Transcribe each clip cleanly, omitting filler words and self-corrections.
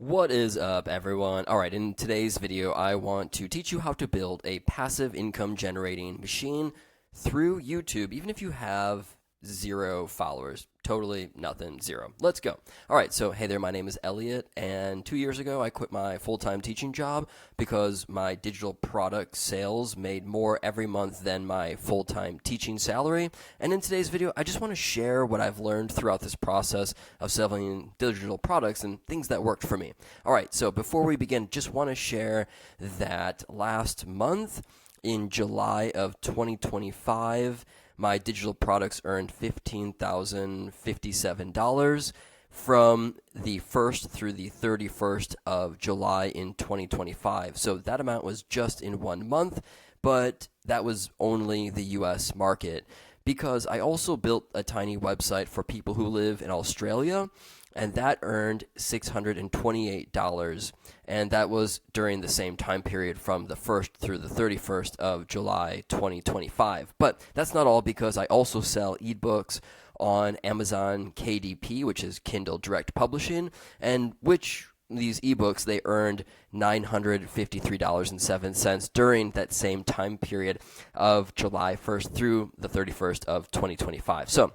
What is up, everyone? All right, in today's video, I want to teach you how to build a passive income generating machine through YouTube, even if you have 0 followers. Totally nothing, zero. Let's go. All right, so hey there, my name is Elliot, and 2 years ago, I quit my full-time teaching job because my digital product sales made more every month than my full-time teaching salary. And in today's video, I just want to share what I've learned throughout this process of selling digital products and things that worked for me. All right, so before we begin, just want to share that last month, in July of 2025, my digital products earned $15,057 from the 1st through the 31st of July in 2025. So that amount was just in 1 month, but that was only the US market because I also built a tiny website for people who live in Australia, and that earned $628, and that was during the same time period from the 1st through the 31st of July 2025. But that's not all, because I also sell ebooks on Amazon KDP, which is Kindle Direct Publishing, and which these ebooks, they earned $953.07 during that same time period of July 1st through the 31st of 2025. So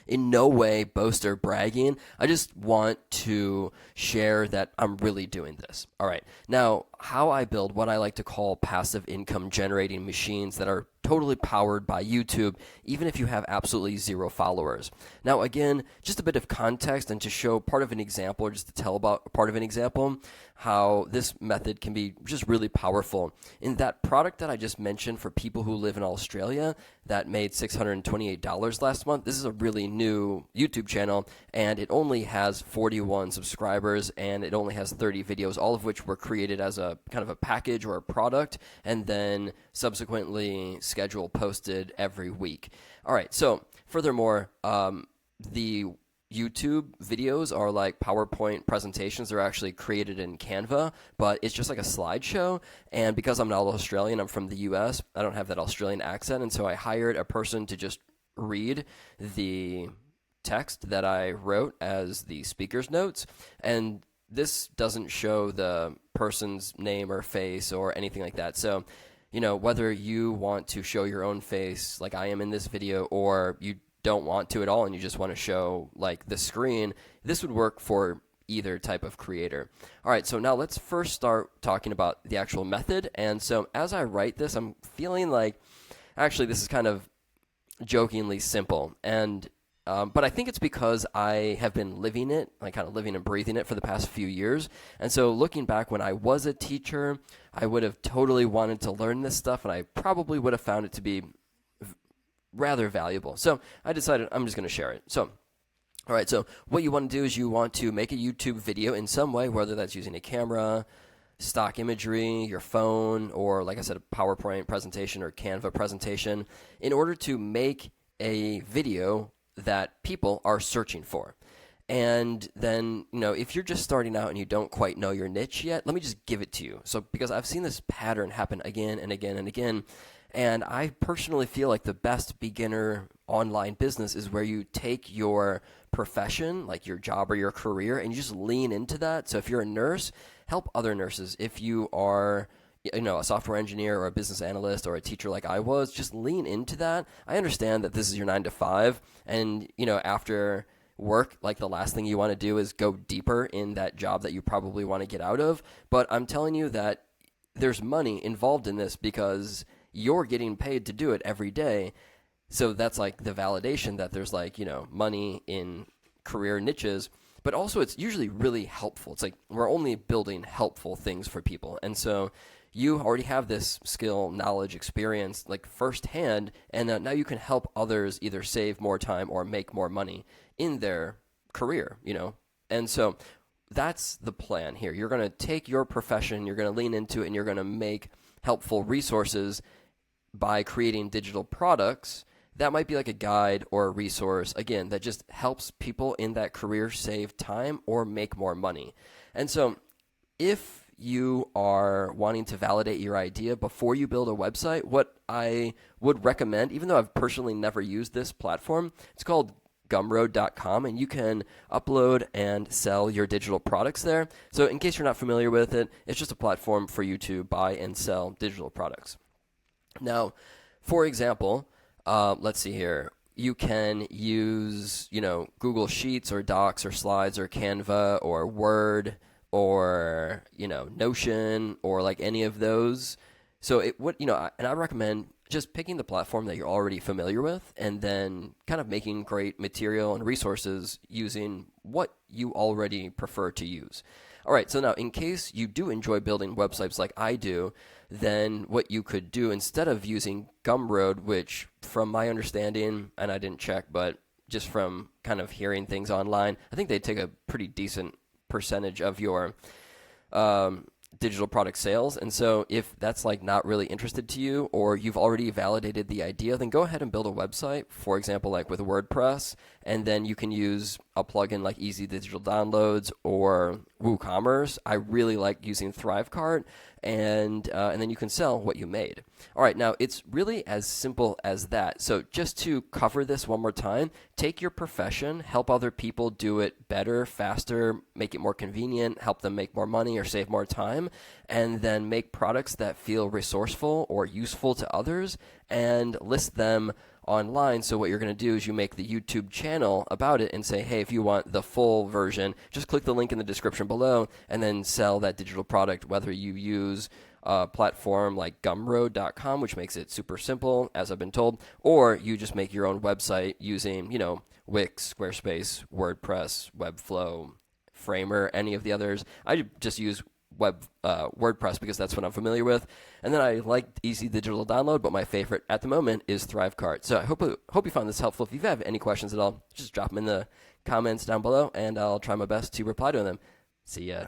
in no way boast or bragging. I just want to share that I'm really doing this. All right. Now, how I build what I like to call passive income generating machines that are totally powered by YouTube, even if you have absolutely 0 followers. Now, again, just a bit of context and to show part of an example, or just to tell about part of an example, how this method can be just really powerful. In that product that I just mentioned for people who live in Australia that made $628 last month, this is a really new YouTube channel, and it only has 41 subscribers, and it only has 30 videos, all of which were created as a kind of a package or a product, and then subsequently schedule posted every week. All right, so furthermore, the YouTube videos are like PowerPoint presentations. They're actually created in Canva, but it's just like a slideshow. And because I'm not Australian, I'm from the US, I don't have that Australian accent. And so I hired a person to just read the text that I wrote as the speaker's notes. And this doesn't show the person's name or face or anything like that. So, you know, whether you want to show your own face like I am in this video, or you don't want to at all and you just want to show like the screen, this would work for either type of creator. All right, so now let's first start talking about the actual method. And so as I write this, I'm feeling like actually this is kind of jokingly simple, and but I think it's because I have been living it, like kind of living and breathing it for the past few years. And so looking back when I was a teacher, I would have totally wanted to learn this stuff, and I probably would have found it to be rather valuable. So I decided I'm just going to share it. So, all right, so what you want to do is you want to make a YouTube video in some way, whether that's using a camera, stock imagery, your phone, or like I said, a PowerPoint presentation or Canva presentation, in order to make a video that people are searching for. And then, you know, if you're just starting out and you don't quite know your niche yet, let me just give it to you. So, because I've seen this pattern happen again and again and again, and I personally feel like the best beginner online business is where you take your profession, like your job or your career, and you just lean into that. So if you're a nurse, help other nurses. If you are, you know, a software engineer or a business analyst or a teacher like I was, just lean into that. I understand that this is your 9 to 5, and, you know, after work, like the last thing you want to do is go deeper in that job that you probably want to get out of. But I'm telling you that there's money involved in this because you're getting paid to do it every day. So that's like the validation that there's like, you know, money in career niches, but also it's usually really helpful. It's like we're only building helpful things for people. And so you already have this skill, knowledge, experience like firsthand, and now you can help others either save more time or make more money in their career, you know. And so that's the plan here. You're going to take your profession, you're going to lean into it, and you're going to make helpful resources by creating digital products that might be like a guide or a resource, again, that just helps people in that career save time or make more money. And so if you are wanting to validate your idea before you build a website, what I would recommend, even though I've personally never used this platform, it's called Gumroad.com, and you can upload and sell your digital products there. So in case you're not familiar with it, it's just a platform for you to buy and sell digital products. Now, for example, let's see here. You can use, Google Sheets or Docs or Slides or Canva or Word or, Notion or like any of those. So and I recommend just picking the platform that you're already familiar with and then kind of making great material and resources using what you already prefer to use. All right, so now in case you do enjoy building websites like I do, then what you could do instead of using Gumroad, which from my understanding, and I didn't check, but just from kind of hearing things online, I think they take a pretty decent percentage of your digital product sales. And so if that's like not really interested to you, or you've already validated the idea, then go ahead and build a website, for example, like with WordPress, and then you can use a plugin like Easy Digital Downloads or WooCommerce. I really like using Thrivecart, and then you can sell what you made. All right, now it's really as simple as that. So just to cover this one more time, take your profession, help other people do it better, faster, make it more convenient, help them make more money or save more time, and then make products that feel resourceful or useful to others and list them online. So what you're going to do is you make the YouTube channel about it and say, hey, if you want the full version, just click the link in the description below and then sell that digital product, whether you use a platform like Gumroad.com, which makes it super simple, as I've been told, or you just make your own website using, Wix, Squarespace, WordPress, Webflow, Framer, any of the others. I just use WordPress because that's what I'm familiar with. And then I like Easy Digital Download, but my favorite at the moment is Thrivecart. So I hope you found this helpful. If you have any questions at all, just drop them in the comments down below, and I'll try my best to reply to them. See ya.